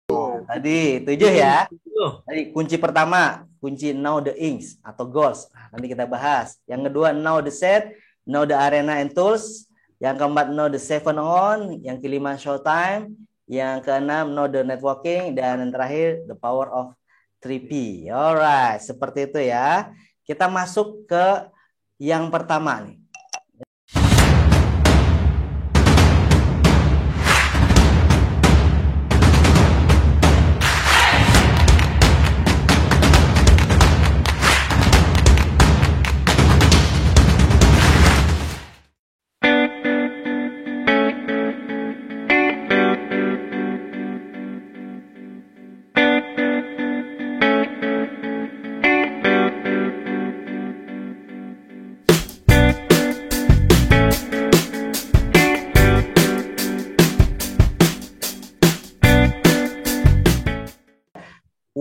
Tadi 7 ya. Tadi kunci pertama, kunci know the inks atau goals. Nanti kita bahas. Yang kedua, know the set, know the arena and tools. Yang keempat, know the seven on. Yang kelima, showtime. Yang keenam, know the networking. Dan yang terakhir, the power of 3P. Alright, seperti itu ya. Kita masuk ke yang pertama nih.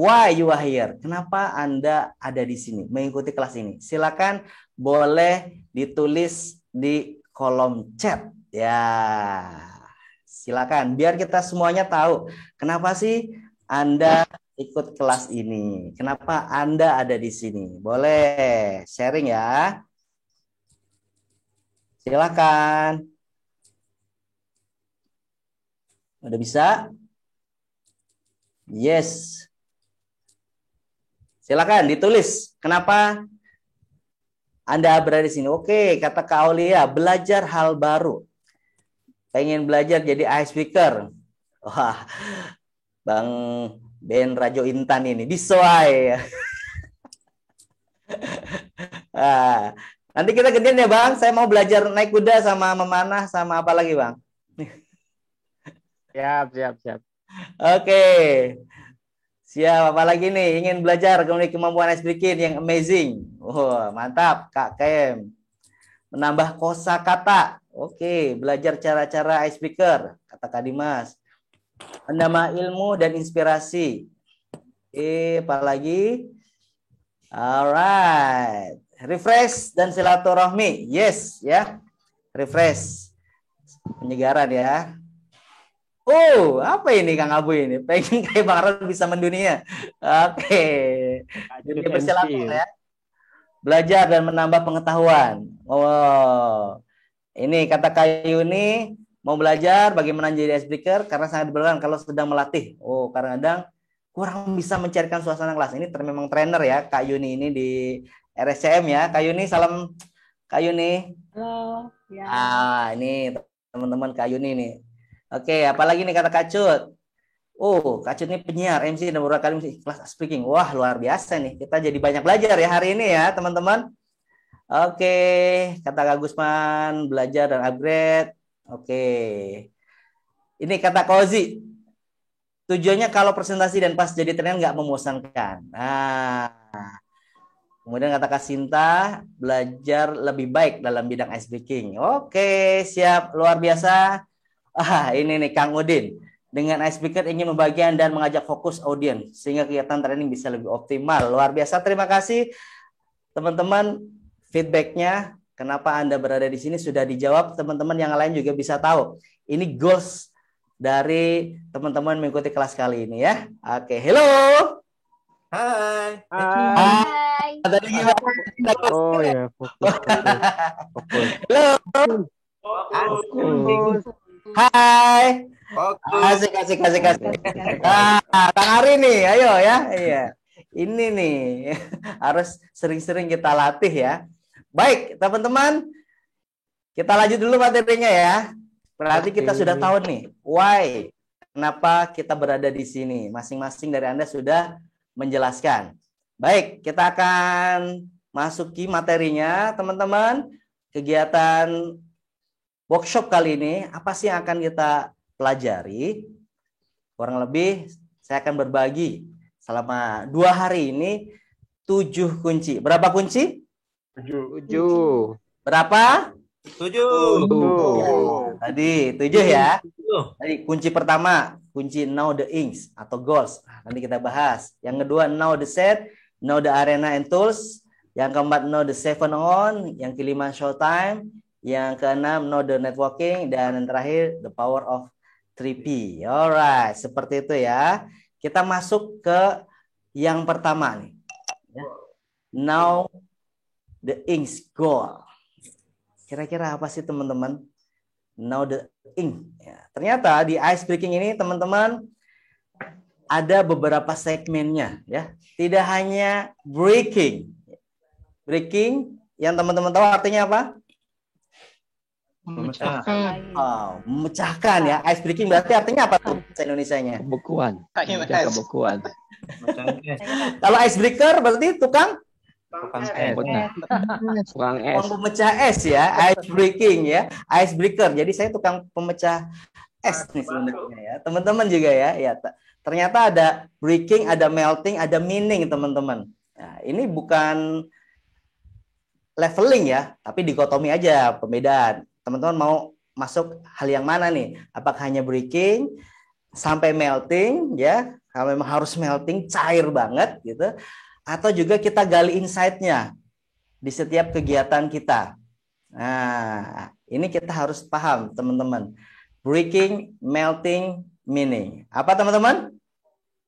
Why you are here? Kenapa Anda ada di sini mengikuti kelas ini? Silakan boleh ditulis di kolom chat ya. Silakan biar kita semuanya tahu kenapa sih Anda ikut kelas ini. Kenapa Anda ada di sini? Boleh sharing ya. Silakan. Udah bisa? Yes. Silakan ditulis kenapa Anda berada di sini. Oke, kata Kak Aulia, belajar hal baru. Pengen belajar jadi ice speaker. Wah, Bang Ben Rajo Intan ini disuai. Nah, nanti kita gantian ya Bang. Saya mau belajar naik kuda sama memanah sama apa lagi Bang? Siap. Oke. Siap, apa lagi nih? Ingin belajar kemampuan ice breaking yang amazing. Wah, mantap, Kak Kem. Menambah kosakata. Oke, belajar cara-cara ice breaker, kata Kak Dimas. Menambah ilmu dan inspirasi. Apa lagi? Alright. Refresh dan silaturahmi. Yes, ya. Refresh. Penyegaran ya. Oh, apa ini Kang Abu ini? Pengen kayak Bang Ron bisa mendunia. Oke. Jadi bersilaturahmi ya. Belajar dan menambah pengetahuan. Oh. Ini kata Kayu ini mau belajar bagaimana jadi ice breaker karena sangat diperlukan kalau sedang melatih. Oh, kadang-kadang kurang bisa mencairkan suasana kelas. Ini memang trainer ya, Kak Yuni ini di RSCM ya. Kak Yuni, salam Kak Yuni. Halo. Ya. Ini teman-teman Kak Yuni nih. Oke, apalagi nih kata Kacut. Oh, Kacut ini penyiar MC dan beberapa kali kelas speaking. Wah, luar biasa nih. Kita jadi banyak belajar ya hari ini ya, teman-teman. Oke, kata Kak Gusman, belajar dan upgrade. Oke. Ini kata Kozi. Tujuannya kalau presentasi dan pas jadi trainer nggak membosankan. Nah, kemudian kata Kak Sinta, belajar lebih baik dalam bidang ice breaking. Oke, siap. Luar biasa. Ini nih Kang Udin. Dengan ice breaker ingin membagikan dan mengajak fokus audiens sehingga kegiatan training bisa lebih optimal. Luar biasa. Terima kasih teman-teman feedbacknya. Kenapa Anda berada di sini sudah dijawab. Teman-teman yang lain juga bisa tahu. Ini goals dari teman-teman mengikuti kelas kali ini ya. Oke, hello. Hai. Tadi gimana? Oh ya, fokus. Halo. Fokus. Hai. Asik. Kang Ari nih, ayo ya. Iya. Ini nih harus sering-sering kita latih ya. Baik, teman-teman. Kita lanjut dulu materinya ya. Berarti kita sudah tahu nih, why? Kenapa kita berada di sini? Masing-masing dari Anda sudah menjelaskan. Baik, kita akan masuki materinya, teman-teman. Kegiatan workshop kali ini, apa sih yang akan kita pelajari? Kurang lebih saya akan berbagi selama 2 hari ini 7 kunci. Berapa kunci? 7. Berapa? 7. Tadi 7 ya. Tadi kunci pertama, kunci know the inks atau goals. Nanti kita bahas. Yang kedua, know the set, know the arena and tools. Yang keempat, know the seven on. Yang kelima, showtime. Yang keenam, know the networking. Dan yang terakhir, the power of 3P. Alright, seperti itu ya. Kita masuk ke yang pertama nih. Ya. Now the ink's gone. Kira-kira apa sih teman-teman? Now the ink. Ya, ternyata di ice breaking ini teman-teman ada beberapa segmennya ya. Tidak hanya breaking. Breaking yang teman-teman tahu artinya apa? Memecahkan. Oh, memecahkan ya. Ice breaking berarti artinya apa tuh bahasa Indonesianya? Kebekuan. Memecah kebekuan. Kalau ice breaker berarti tukang Es. Benar. Tukang es. pemecah es ya, ice breaking ya, ice breaker. Jadi saya tukang pemecah es nih sebenarnya ya. Teman-teman juga ya. Ya, ternyata ada breaking, ada melting, ada meaning teman-teman. Nah, ini bukan leveling ya, tapi dikotomi aja pembedaan. Teman-teman mau masuk hal yang mana nih? Apakah hanya breaking sampai melting ya? Kalau memang harus melting cair banget gitu, atau juga kita gali insight-nya di setiap kegiatan kita. Nah, ini kita harus paham teman-teman. Breaking, melting, meaning. Apa teman-teman?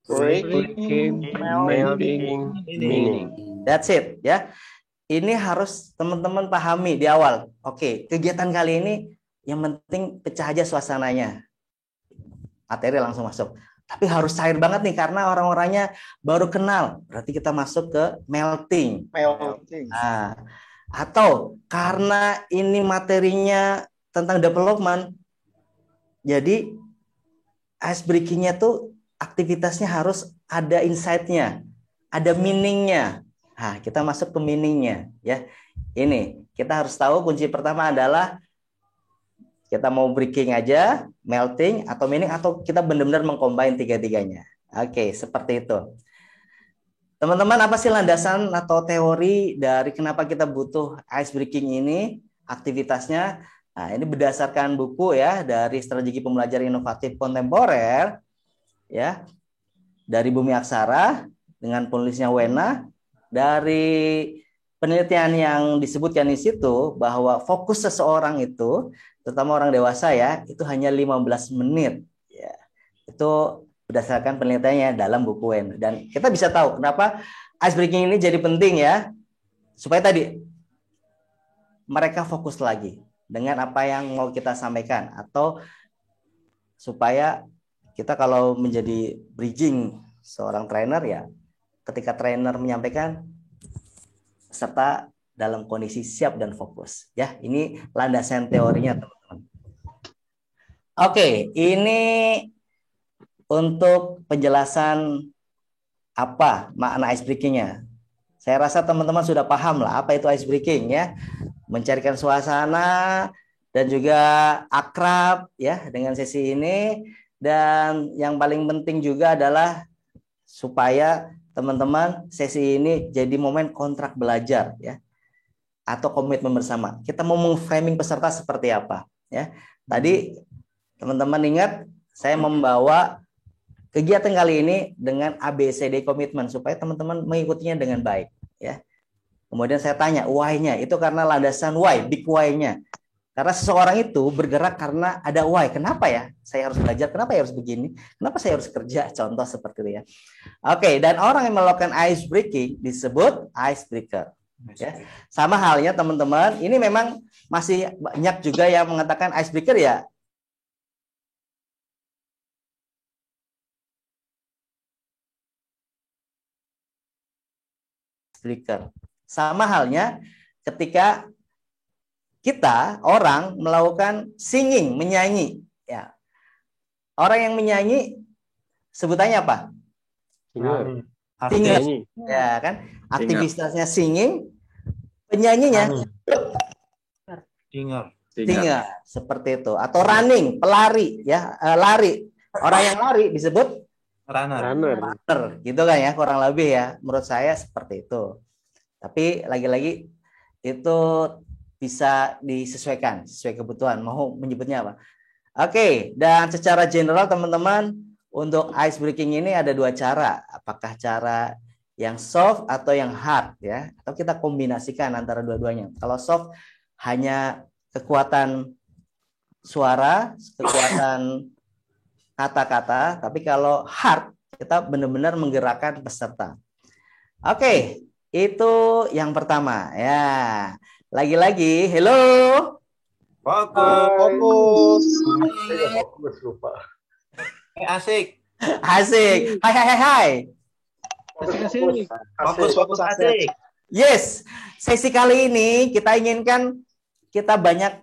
Breaking, melting, meaning. That's it ya. Ini harus teman-teman pahami di awal. Oke, kegiatan kali ini yang penting pecah aja suasananya. Materi langsung masuk. Tapi harus cair banget nih karena orang-orangnya baru kenal. Berarti kita masuk ke melting. Nah, atau karena ini materinya tentang development, jadi ice breaking-nya tuh aktivitasnya harus ada insight-nya, ada meaning-nya. Nah, kita masuk ke meaning-nya ya. Ini kita harus tahu kunci pertama adalah kita mau breaking aja, melting atau meaning, atau kita benar-benar mengcombine tiga-tiganya. Oke, seperti itu. Teman-teman, apa sih landasan atau teori dari kenapa kita butuh ice breaking ini, aktivitasnya? Nah, ini berdasarkan buku ya dari Strategi Pembelajaran Inovatif Kontemporer ya, dari Bumi Aksara dengan penulisnya Wena. Dari penelitian yang disebutkan di situ bahwa fokus seseorang itu, terutama orang dewasa ya, itu hanya 15 menit ya. Itu berdasarkan penelitiannya dalam buku Wena. Dan kita bisa tahu kenapa ice breaking ini jadi penting ya, supaya tadi mereka fokus lagi dengan apa yang mau kita sampaikan, atau supaya kita kalau menjadi bridging seorang trainer ya, ketika trainer menyampaikan serta dalam kondisi siap dan fokus ya. Ini landasan teorinya teman-teman. Oke, ini untuk penjelasan apa makna ice breaking-nya. Saya rasa teman-teman sudah paham lah apa itu ice breaking ya. Mencarikan suasana dan juga akrab ya dengan sesi ini. Dan yang paling penting juga adalah supaya teman-teman sesi ini jadi momen kontrak belajar ya, atau komitmen bersama. Kita mau memframing peserta seperti apa ya. Tadi teman-teman ingat saya membawa kegiatan kali ini dengan ABCD komitmen supaya teman-teman mengikutinya dengan baik ya. Kemudian saya tanya why-nya, itu karena landasan why, big why-nya. Karena seseorang itu bergerak karena ada why. Kenapa ya saya harus belajar? Kenapa ya harus begini? Kenapa saya harus kerja? Contoh seperti itu ya. Oke, dan orang yang melakukan ice breaking disebut ice breaker. Ya. Sama halnya teman-teman, ini memang masih banyak juga yang mengatakan ice breaker ya. Breaker. Sama halnya ketika kita orang melakukan singing, menyanyi ya. Orang yang menyanyi sebutannya apa? Singer. Ya kan? Aktivitasnya singing, penyanyinya singer. Seperti itu. Atau running, pelari ya, lari. Orang yang lari disebut runner, gitu kan ya, kurang lebih ya. Menurut saya seperti itu. Tapi lagi-lagi itu bisa disesuaikan sesuai kebutuhan mau menyebutnya apa. Oke, dan secara general teman-teman, untuk ice breaking ini ada dua cara. Apakah cara yang soft atau yang hard ya, atau kita kombinasikan antara dua-duanya. Kalau soft hanya kekuatan suara, kekuatan kata-kata, tapi kalau heart kita benar-benar menggerakkan peserta. Oke, itu yang pertama ya. Lagi-lagi, hello. Fokus. Fokus lupa. Asik. Asik. Hai, hai, hai, hai. Fokus asik. Yes, sesi kali ini kita inginkan kita banyak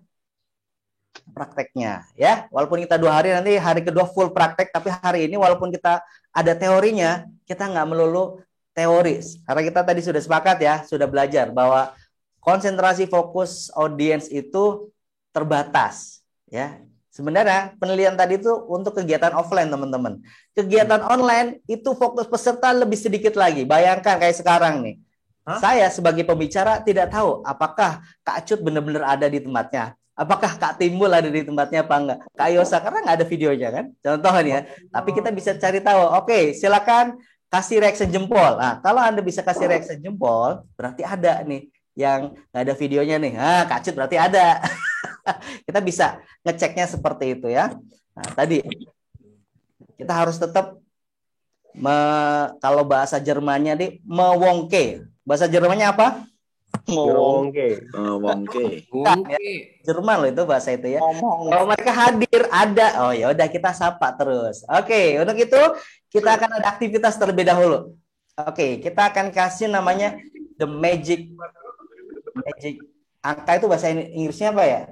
prakteknya ya. Walaupun kita 2 hari, nanti hari kedua full praktek, tapi hari ini walaupun kita ada teorinya, kita nggak melulu teori. Karena kita tadi sudah sepakat ya, sudah belajar bahwa konsentrasi fokus audiens itu terbatas ya. Sebenarnya penelitian tadi itu untuk kegiatan offline, teman-teman. Kegiatan online itu fokus peserta lebih sedikit lagi. Bayangkan kayak sekarang nih. Saya sebagai pembicara tidak tahu apakah Kak Cut benar-benar ada di tempatnya. Apakah Kak Timbul ada di tempatnya apa enggak? Kak Yosa, karena nggak ada videonya kan. Contoh nih ya. Tapi kita bisa cari tahu. Oke, silakan kasih reaction jempol. Nah, kalau Anda bisa kasih reaction jempol, berarti ada nih yang nggak ada videonya nih. Ah, Kak Cut berarti ada. Kita bisa ngeceknya seperti itu ya. Nah, tadi kita harus tetap kalau bahasa Jermannya nih mewongke. Bahasa Jermannya apa? Wongke. Wongke. Ya, Jerman loh itu bahasa itu ya. Kalau mereka hadir ada. Oh ya udah kita sapa terus. Oke, untuk itu kita akan ada aktivitas terlebih dahulu. Oke, kita akan kasih namanya the magic angka itu bahasa Inggrisnya apa ya?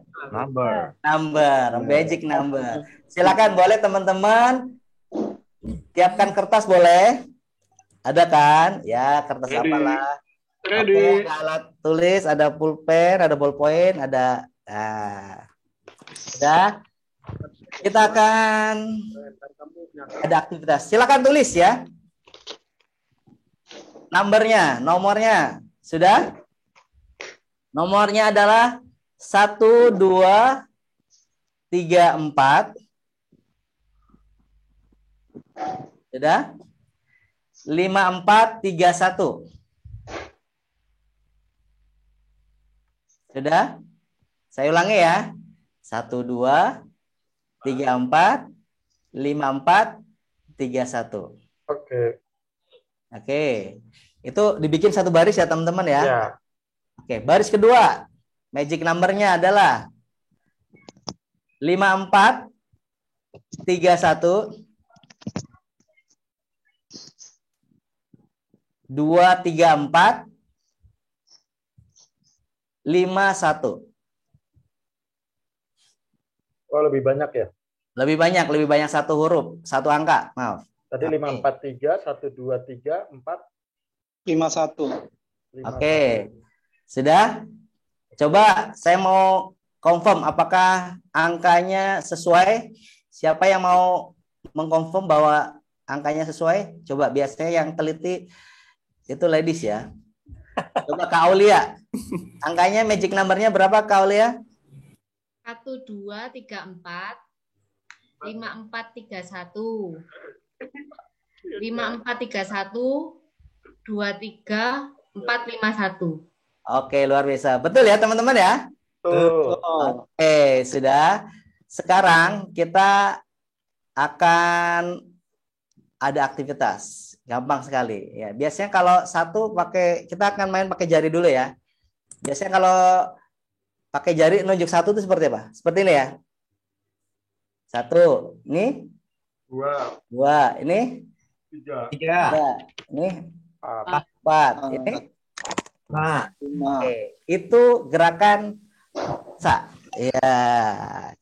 Magic number. Silakan boleh teman-teman siapkan kertas boleh. Ada kan? Ya, kertas apa lah? Oke, ada alat tulis, ada pulpen, ada ballpoint, ada sudah. Kita akan ada aktivitas. Silakan tulis ya. Nomornya. Sudah? Nomornya adalah 1, 2, 3, 4. Sudah? 5, 4, 3, 1. Sudah? Saya ulangi ya. 1, 2, 3, 4, 5, 4, 3, 1. Oke. Itu dibikin satu baris ya teman-teman ya. Ya. Oke, baris kedua. Magic number-nya adalah 5, 4, 3, 1. 2, 3, 4, 5, 1. Oh, lebih banyak ya? Lebih banyak satu huruf, satu angka. Maaf. Tadi 5, 4, 3, 1, 2, 3, 4, 5, 1. 5. Oke. Sudah? Coba saya mau confirm apakah angkanya sesuai. Siapa yang mau mengkonfirm bahwa angkanya sesuai? Coba, biasanya yang teliti itu ladies ya. Coba Kak Aulia. Angkanya magic number-nya berapa Kak Aulia? 1, 2, 3, 4, 5, 4, 3, 1. 5, 4, 3, 1, 2, 3, 4, 5, 1. Oke, luar biasa. Betul ya teman-teman ya? Oke, sudah. Sekarang kita akan ada aktivitas. Gampang sekali ya. Biasanya kalau satu kita akan main pakai jari dulu ya. Biasanya kalau pakai jari nunjuk satu itu seperti apa? Seperti ini ya. 1, ini 2, ini 3, 3, ini 4, ini 5. Oke, itu gerakan biasa. Ya,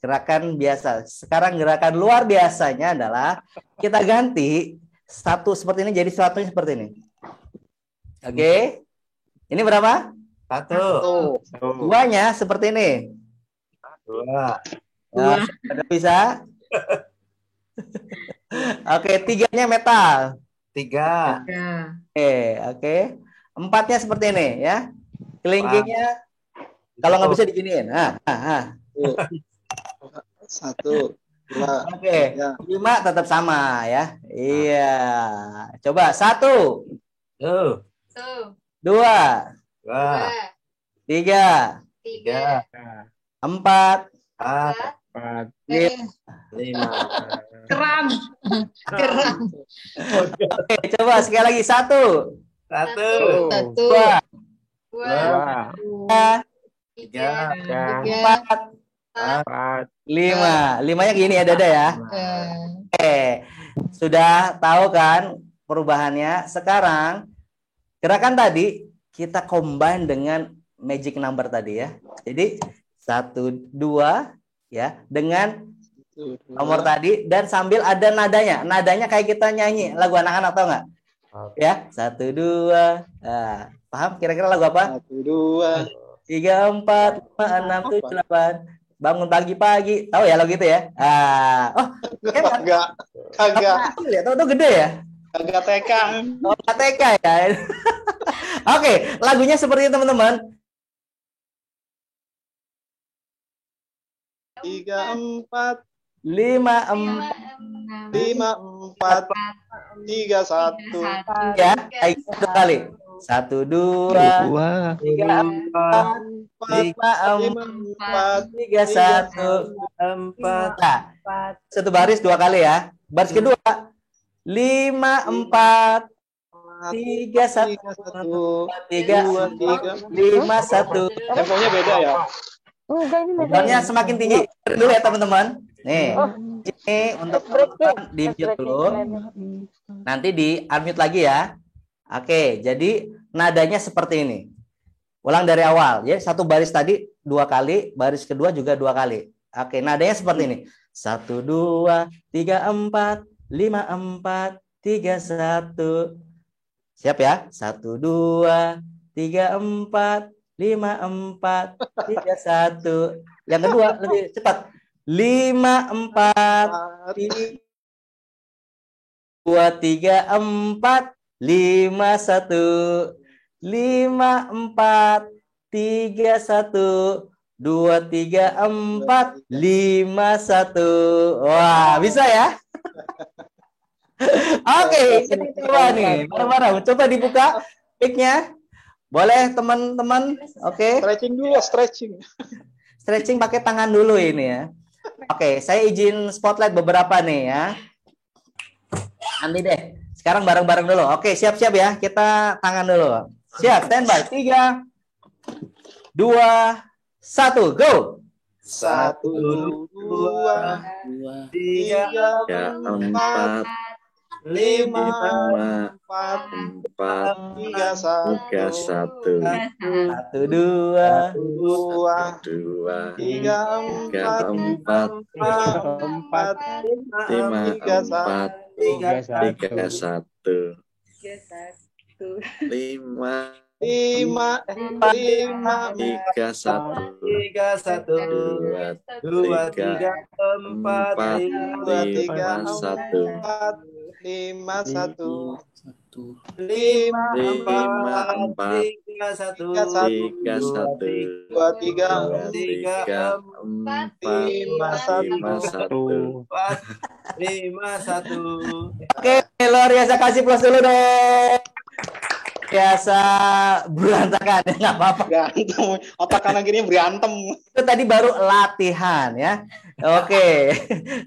gerakan biasa. Sekarang gerakan luar biasanya adalah kita ganti satu seperti ini jadi satunya seperti ini. Oke. Ini berapa? 1. 2-nya seperti ini. 2. Nah, ada bisa? Oke, 3-nya metal. 3. Ya. Oke. 4-nya seperti ini ya. Kelingkingnya kalau nggak bisa diginiin. 1, 2. Oke. 5 tetap sama ya. Iya. Coba 1, 2, 3, 4, 5. 4. Lima. Keram. Keram. Oke, coba sekali lagi. 1, Satu. 2, 2, 3, 3, 4, 4. 5. 5-nya gini ya, Dada ya. Oke, sudah tahu kan perubahannya? Sekarang gerakan tadi kita combine dengan magic number tadi ya. Jadi 1, 2 ya dengan nomor tadi dan sambil ada nadanya. Nadanya kayak kita nyanyi lagu anak-anak, tahu nggak? Ya, 1, 2. Nah, paham kira-kira lagu apa? 1, 2. 3, 4, 5, 6, 7, 8. Bangun pagi-pagi. Tahu ya lagu itu ya? Oh, Kagak. Kagak. lihat tahu tuh gede ya? Kagak TK. Oh, KTK ya. Oke, lagunya seperti itu teman-teman. 3, 4, 5, 4 5, 4, 3, 1. ya. Ayo satu kali. 1, 2, 3, 4, 5, 4, 3, 1, 4. Nah, satu baris 2 kali ya. Baris kedua 5, 4, 3, 1, 3, 5, 1. Temponya beda ya? Temponya semakin tinggi. Dulu ya teman-teman. Nih, ini untuk teman-teman di mute dulu. Nanti di unmute lagi ya. Oke, jadi nadanya seperti ini. Ulang dari awal. Ya, satu baris tadi 2 kali, baris kedua juga 2 kali. Oke, nadanya seperti ini. 1, 2, 3, 4, 5, 4, 3, 1. Siap ya? 1, 2, 3, 4, 5, 4, 3, 1. Yang kedua lebih cepat. 5, 4, 2, 3, 4, 5, 1. 5, 4, 3, 1. 2, 3, 4, 5, 1. Wah, bisa ya? Oke, kita coba nih. Bareng-bareng. Coba dibuka mic-nya. Boleh teman-teman? Oke. Stretching dulu, stretching. Stretching pakai tangan dulu ini ya. Oke, saya izin spotlight beberapa nih ya. Nanti deh. Sekarang bareng-bareng dulu. Oke, siap-siap ya. Kita tangan dulu. Siap, standby. 3, 2, 1, go. 1, 2, 3, 4, 5, 4, 3, 1. 1, 2, 2, 3, 4, 3, 1. 5, 3, 1. 2, 3, 4, 5, 1. 5, 1. 5, 4, 3, 1. 2, 3, 4, 5, 1. 5, 1. Oke, luar biasa, kasih plus dulu dong. Biasa berantakan ya, nggak apa-apa. Berantem. Otak kanan kiri berantem. Itu tadi baru latihan ya. Oke,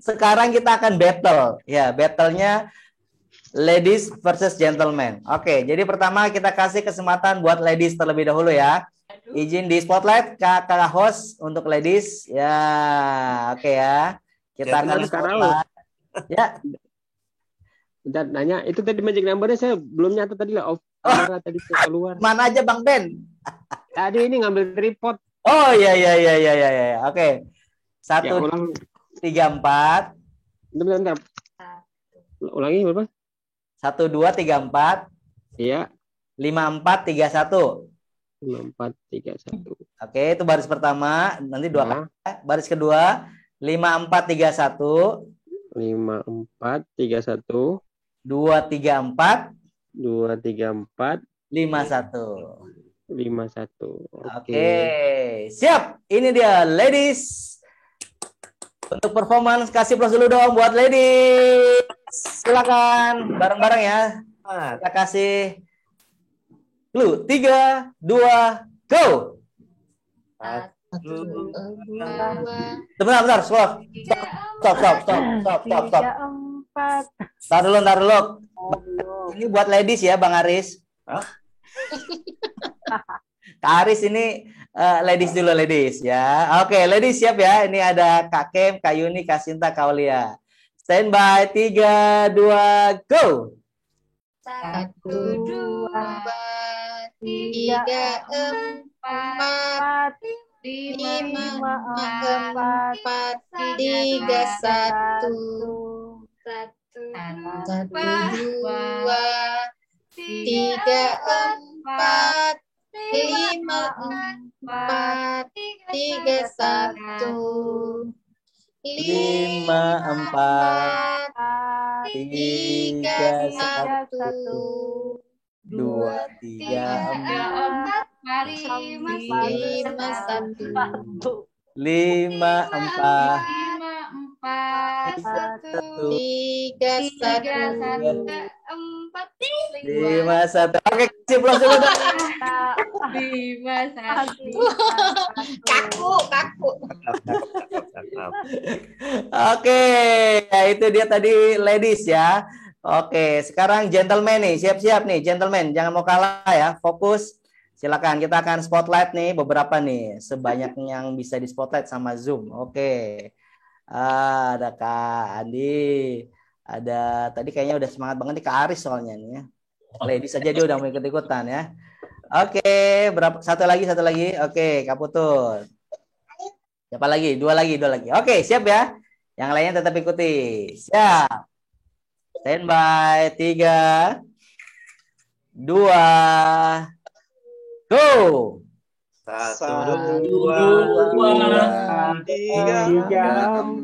sekarang kita akan battle. Ya, battlenya ladies versus gentlemen. Oke, jadi pertama kita kasih kesempatan buat ladies terlebih dahulu ya. Izin di spotlight kakak host untuk ladies. Ya, oke ya. Kita akan spotlight. Ya. Bentar, nanya, itu tadi magic number-nya saya belum nyata tadi lah. Kamera tadi saya keluar. Mana aja Bang Ben? Tadi ini ngambil tripod. Oh iya. Oke. 1, Ya, ulang. 3, 4. Bentar. Ulangi berapa? 1, 2, 3, 4. Iya. 5, 4, 3, 1. 5, 4, 3, 1. Oke, itu baris pertama. Nanti 2 Nah. kali. Baris kedua 5, 4, 3, 1. 5, 4, 3, 1. 2, 3, 4. 2, 3, 4. 5, 1. 5, 1. Oke, siap. Ini dia ladies. Untuk performance kasih plus dulu dong buat ladies. Silakan bareng-bareng ya. Kita kasih clue. 3, 2, go. Bentar, stop. Tar dulu. Ini buat ladies ya, Bang Aris. Kak Aris ini ladies dulu, ladies ya. Oke, ladies siap ya. Ini ada Kak Kem, Kak Yuni, Kak Sinta, Kak Aulia. Standby, 3, 2, go. 1, 2, 3, 4, 5, 4, 3, 1, 2, 3, 4, 5, 4, 3, 1, 5, 4, 3, 1, 2, 3, 4, 5, 4, 5, 1. Oke, kasih plus dulu dong. Kaku. Oke, ya itu dia tadi ladies ya. Oke, sekarang gentleman nih, siap-siap nih gentleman, jangan mau kalah ya, fokus. Silakan, kita akan spotlight nih beberapa nih, sebanyak yang bisa di spotlight sama Zoom. Oke, ada Kak Andi, ada tadi kayaknya udah semangat banget nih Kak Aris soalnya nih ya. Ladies aja dia udah mau ikut-ikutan ya. Oke, satu lagi. Oke, Kak Putut. Siapa lagi? Dua lagi. Oke, siap ya. Yang lainnya tetap ikuti. Siap. Standby. 3, 2, go. 1, 2, 3,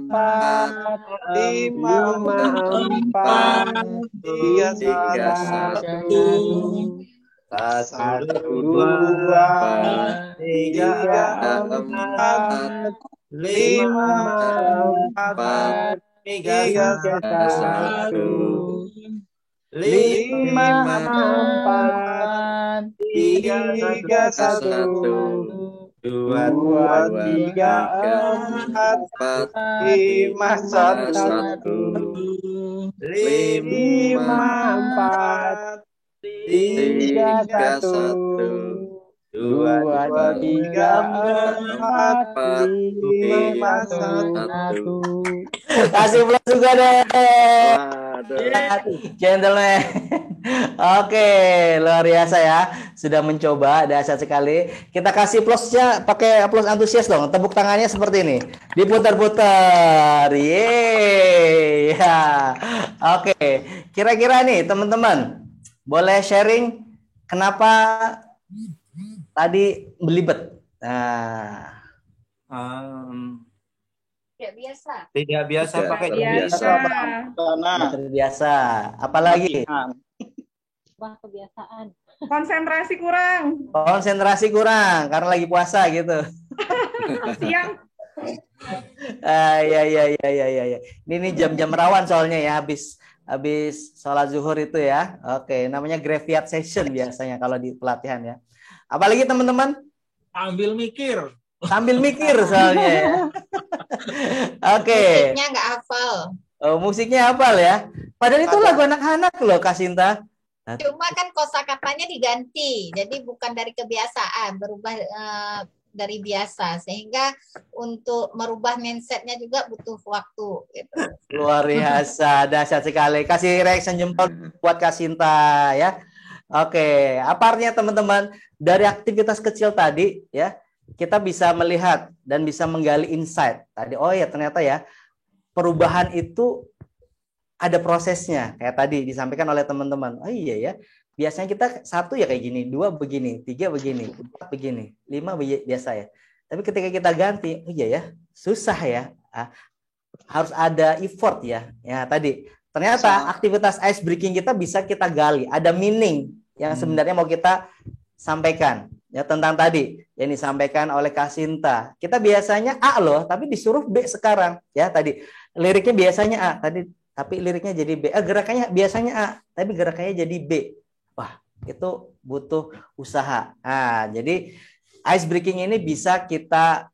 4, 5, 4, 3, 1, 1, 2, 3, 4, 5, 4, 3, 1, 5, 4, 3, 1, 2, 3, 4, 5, 1, 5, 4, 3, 1, 2, 3, 4, 5, 1. Kasih plus juga deh. Gentleman. Oke, luar biasa ya. Sudah mencoba, dahsyat sekali. Kita kasih plusnya pakai plus antusias dong. Tepuk tangannya seperti ini. Diputar-putar. Yeay. Ya. Oke, kira-kira nih teman-teman, boleh sharing kenapa tadi belibet? Nah, Tidak biasa pakai terbiasa. Apalagi? Kebiasaan. Konsentrasi kurang karena lagi puasa gitu. Siang. Ya. Ini jam-jam rawan soalnya ya, habis sholat zuhur itu ya. Oke, namanya graveyard session biasanya kalau di pelatihan ya. Apalagi teman-teman? Sambil mikir soalnya ya. Oke. Musiknya nggak hafal. Oh, musiknya hafal ya. Padahal itu lagu anak-anak loh, Kak Sinta. Cuma kan kosakatanya diganti, jadi bukan dari kebiasaan, berubah dari biasa, sehingga untuk merubah mindsetnya juga butuh waktu. Gitu. Luar biasa, dahsyat sekali. Kasih reaction jempol buat Kak Sinta ya. Oke, apa artinya teman-teman? Dari aktivitas kecil tadi ya, kita bisa melihat dan bisa menggali insight. Tadi, oh ya ternyata ya, perubahan itu ada prosesnya. Kayak tadi disampaikan oleh teman-teman. Oh iya ya, biasanya kita 1 ya kayak gini, 2 begini, 3 begini, 4 begini, 5 biasa ya. Tapi ketika kita ganti, oh iya ya, susah ya. Harus ada effort ya. Ya tadi, ternyata aktivitas ice breaking kita bisa kita gali. Ada meaning yang sebenarnya mau kita sampaikan. Ya tentang tadi yang disampaikan oleh Kak Sinta. Kita biasanya A loh, tapi disuruh B sekarang. Ya tadi liriknya biasanya A, tapi liriknya jadi B. Gerakannya biasanya A, tapi gerakannya jadi B. Wah, itu butuh usaha. Nah, jadi ice breaking ini bisa kita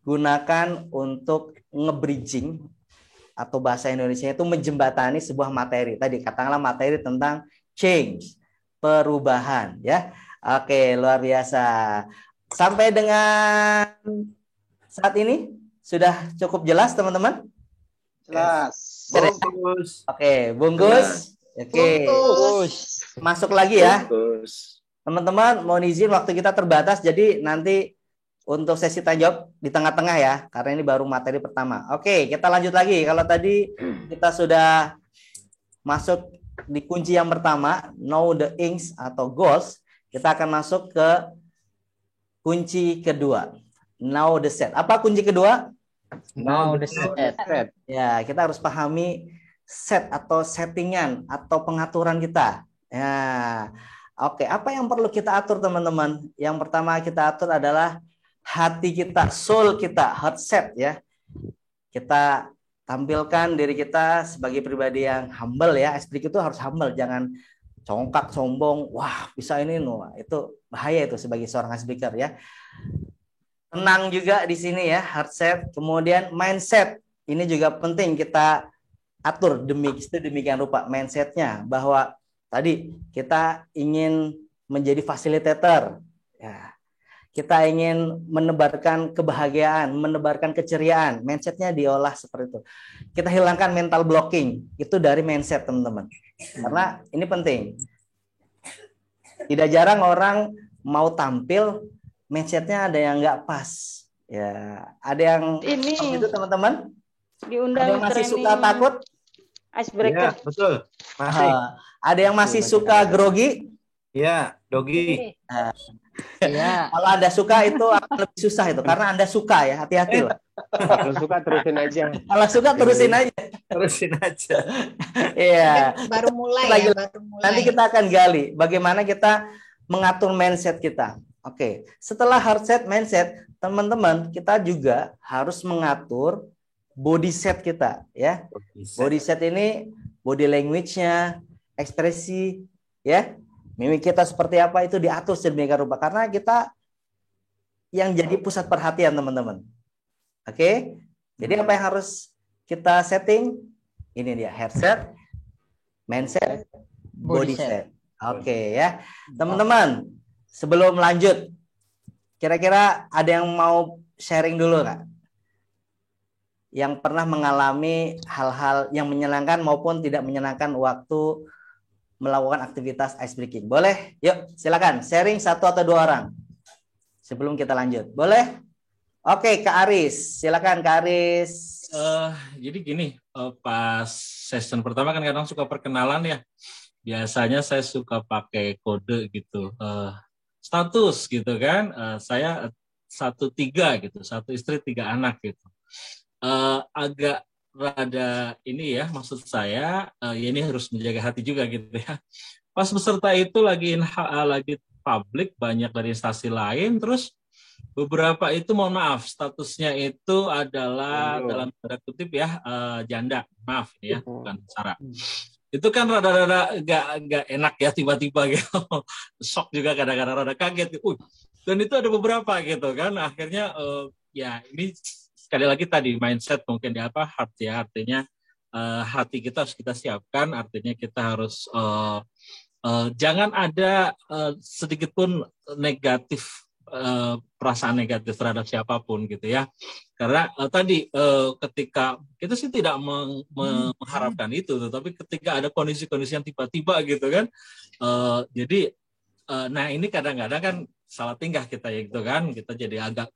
gunakan untuk nge-bridging atau bahasa Indonesia itu menjembatani sebuah materi. Tadi katakanlah materi tentang change, perubahan ya. Oke, luar biasa. Sampai dengan saat ini sudah cukup jelas teman-teman? Jelas. Bungkus. Oke, bungkus. Oke. Bungkus. Masuk lagi ya. Bagus. Teman-teman, mohon izin waktu kita terbatas, jadi nanti untuk sesi tanya jawab di tengah-tengah ya, karena ini baru materi pertama. Oke, kita lanjut lagi. Kalau tadi kita sudah masuk di kunci yang pertama, know the aims atau goals, kita akan masuk ke kunci kedua, know the set. Apa kunci kedua? Now the set. Ya, kita harus pahami set atau settingan atau pengaturan kita. Ya, oke. Apa yang perlu kita atur teman-teman? Yang pertama kita atur adalah hati kita, soul kita, heart set ya. Kita tampilkan diri kita sebagai pribadi yang humble ya. Speak itu harus humble, jangan congkak, sombong. Wah, bisa ini itu bahaya itu sebagai seorang speaker ya. Tenang juga di sini ya, heart set. Kemudian mindset. Ini juga penting kita atur demikian rupa mindsetnya, bahwa tadi kita ingin menjadi fasilitator ya. Kita ingin menebarkan kebahagiaan, menebarkan keceriaan. Mindsetnya diolah seperti itu. Kita hilangkan mental blocking. Itu dari mindset, teman-teman. Karena ini penting. Tidak jarang orang mau tampil, mindsetnya ada yang nggak pas. Ya, ada yang Ini itu teman-teman. diundang Ada yang masih training suka takut. icebreaker. Iya, betul. Masih. Ada yang masih suka grogi. Iya, Dogi. Iya. Kalau Anda suka itu akan lebih susah itu, karena Anda suka ya, hati-hati loh. Kalau suka terusin aja. Kalau suka terusin aja. Terusin aja. Iya. Baru mulai Lagi- ya, baru mulai. Nanti kita akan gali bagaimana kita mengatur mindset kita. Oke, setelah heart set, mindset, teman-teman, kita juga harus mengatur body set kita ya. Body set ini body language-nya, ekspresi ya. Mimik kita seperti apa itu diatur sedemikian rupa, karena kita yang jadi pusat perhatian teman-teman. Oke, jadi apa yang harus kita setting? Ini dia, heart set, mindset, body set. Oke ya, teman-teman. Sebelum lanjut, kira-kira ada yang mau sharing dulu nggak? Yang pernah mengalami hal-hal yang menyenangkan maupun tidak menyenangkan waktu melakukan aktivitas ice breaking. Boleh? Yuk, silakan sharing 1 atau 2 orang. Sebelum kita lanjut. Boleh? Oke, Kak Aris. Silakan Kak Aris. Jadi gini, pas session pertama kan kadang suka perkenalan ya. Biasanya saya suka pakai kode gitu. Status gitu kan. Saya 1-3 gitu. 1 istri 3 anak gitu. Agak rada ini ya, maksud saya ya ini harus menjaga hati juga gitu ya. Pas peserta itu lagi publik, banyak dari instansi lain, terus beberapa itu mohon maaf statusnya itu adalah dalam tanda kutip ya janda, maaf ya, bukan Sarah. Itu kan rada-rada gak enak ya tiba-tiba gitu. Shock juga kadang-kadang, rada kaget. Dan itu ada beberapa gitu kan. Akhirnya ya ini sekali lagi tadi mindset mungkin ya heart ya, artinya hati kita harus kita siapkan, artinya kita harus jangan ada sedikit pun negatif perasaan negatif terhadap siapapun gitu ya, karena tadi ketika kita sih tidak mengharapkan itu, tetapi ketika ada kondisi-kondisi yang tiba-tiba gitu kan, jadi nah ini kadang-kadang kan salah tingkah kita ya gitu kan, kita jadi agak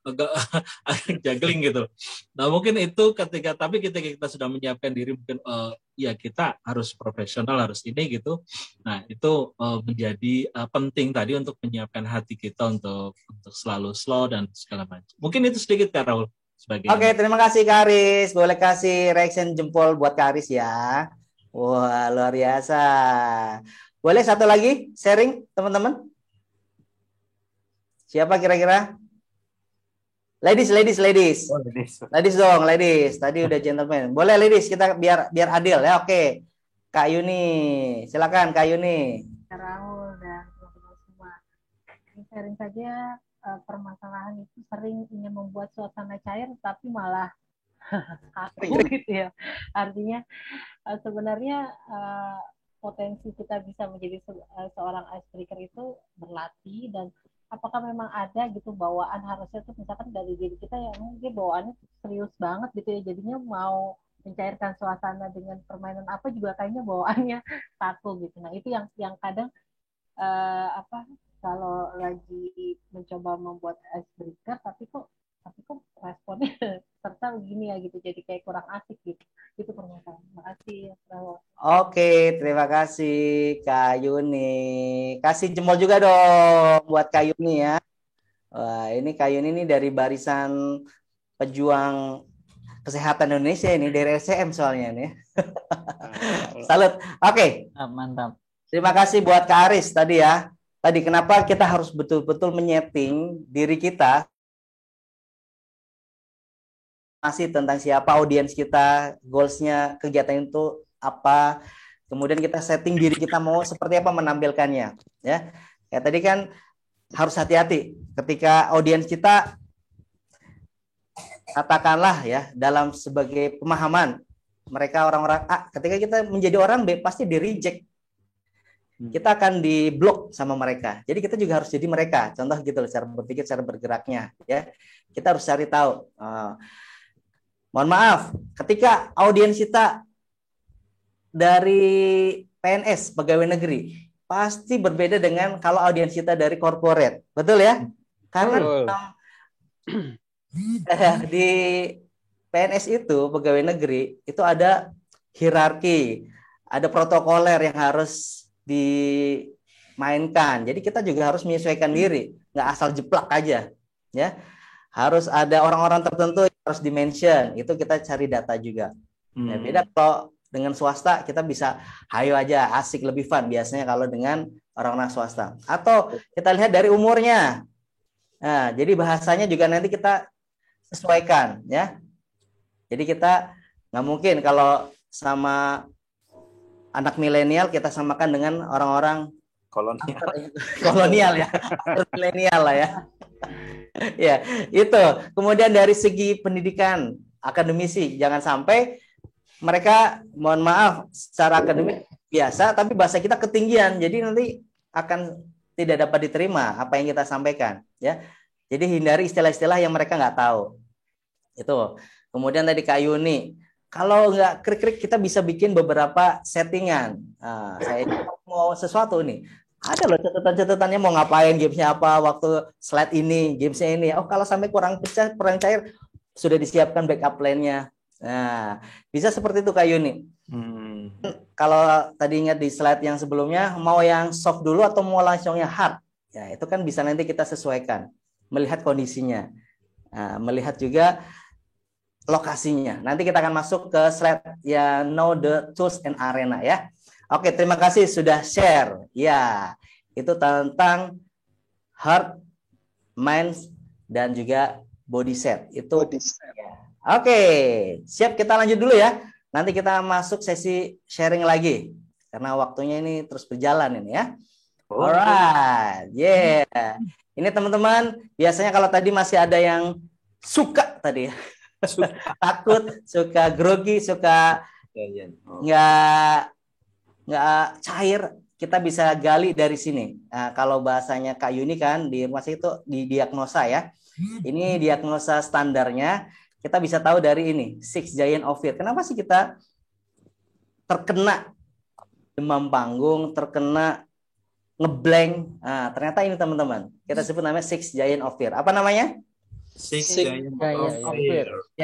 juggling gitu. Nah mungkin itu ketika kita sudah menyiapkan diri mungkin ya kita harus profesional, harus ini gitu. Nah itu menjadi penting tadi untuk menyiapkan hati kita untuk selalu slow dan segala macam. Mungkin itu sedikit Kak Raul sebagai. Oke, terima kasih Kak Aris. Boleh kasih reaction jempol buat Kak Aris ya. Wah, luar biasa. Boleh satu lagi sharing teman-teman? Siapa kira-kira? Ladies. Oh, ladies. Ladies dong, ladies. Tadi udah gentleman. Boleh ladies, kita biar adil ya. Oke. Kak Yuni, silakan Kak Yuni. Raul dan teman-teman semua. Sharing saja permasalahan itu sering ingin membuat suasana cair tapi malah kaku gitu ya. Artinya sebenarnya potensi kita bisa menjadi seorang icebreaker itu berlatih, dan apakah memang ada gitu bawaan, harusnya tuh misalkan dari diri kita yang mungkin bawaannya serius banget gitu ya, jadinya mau mencairkan suasana dengan permainan apa juga kayaknya bawaannya kaku gitu. Nah itu yang kadang kalau lagi mencoba membuat icebreaker tapi kok responnya serta begini ya gitu, jadi kayak kurang asik gitu. Itu permasalahan. Makasih. Oke, terima kasih Kak Yuni. Kasih jempol juga dong buat Kak Yuni ya. Wah, ini Kak Yuni ini dari barisan pejuang kesehatan Indonesia ini, dari LCM soalnya nih. Salut. Oke. Mantap. Terima kasih buat Kak Aris tadi ya. Tadi kenapa kita harus betul-betul menyeting diri kita masih tentang siapa audiens kita, goals-nya, kegiatan itu apa, kemudian kita setting diri kita mau seperti apa menampilkannya, ya. Ya tadi kan harus hati-hati ketika audiens kita katakanlah ya dalam sebagai pemahaman mereka orang-orang A, ketika kita menjadi orang B pasti di reject. Kita akan diblok sama mereka. Jadi kita juga harus jadi mereka. Contoh gitu loh, cara berpikir, cara bergeraknya, ya. Kita harus cari tahu. Mohon maaf, ketika audiens kita dari PNS, pegawai negeri, pasti berbeda dengan kalau audiens kita dari corporate. Betul ya? Karena di PNS itu, pegawai negeri, itu ada hierarki, ada protokoler yang harus dimainkan. Jadi kita juga harus menyesuaikan diri, nggak asal jeplak aja, ya. Harus ada orang-orang tertentu yang harus dimention. Itu kita cari data juga. Ya, beda kalau dengan swasta kita bisa hayo aja, asik, lebih fun biasanya kalau dengan orang-orang swasta. Atau kita lihat dari umurnya. Nah, jadi bahasanya juga nanti kita sesuaikan, ya. Jadi kita nggak mungkin kalau sama anak milenial kita samakan dengan orang-orang kolonial ya, milenial lah ya. Ya, itu. Kemudian dari segi pendidikan akademisi, jangan sampai mereka, mohon maaf, secara akademik biasa, tapi bahasa kita ketinggian. Jadi nanti akan tidak dapat diterima apa yang kita sampaikan, ya. Jadi hindari istilah-istilah yang mereka nggak tahu. Itu. Kemudian tadi Kak Yuni, kalau nggak krik-krik kita bisa bikin beberapa settingan. Nah, saya mau sesuatu nih. Ada loh catatan-catatannya mau ngapain, gamesnya apa, waktu slide ini, gamesnya ini. Oh, kalau sampai kurang pecah, kurang cair, sudah disiapkan backup plan-nya. Nah, bisa seperti itu Kak Yuni. Kalau tadi ingat di slide yang sebelumnya, mau yang soft dulu atau mau langsung yang hard? Ya, itu kan bisa nanti kita sesuaikan. Melihat kondisinya. Nah, melihat juga lokasinya. Nanti kita akan masuk ke slide yang know the tools and arena ya. Oke, terima kasih sudah share. Ya, itu tentang heart, mind, dan juga body set. Itu. Ya. Oke, siap, kita lanjut dulu ya. Nanti kita masuk sesi sharing lagi. Karena waktunya ini terus berjalan ini ya. Alright, yeah. Ini teman-teman, biasanya kalau tadi masih ada yang suka tadi ya. Takut, suka grogi, suka nggak cair, kita bisa gali dari sini. Nah, kalau bahasanya Kak Yuni kan di rumah sakit itu di diagnosa ya. Ini diagnosa standarnya, kita bisa tahu dari ini, 6 giant of fear. Kenapa sih kita terkena demam panggung, terkena ngeblank? Nah, ternyata ini teman-teman, kita sebut namanya 6 giant of fear. Apa namanya? 6 giant of fear. Ya,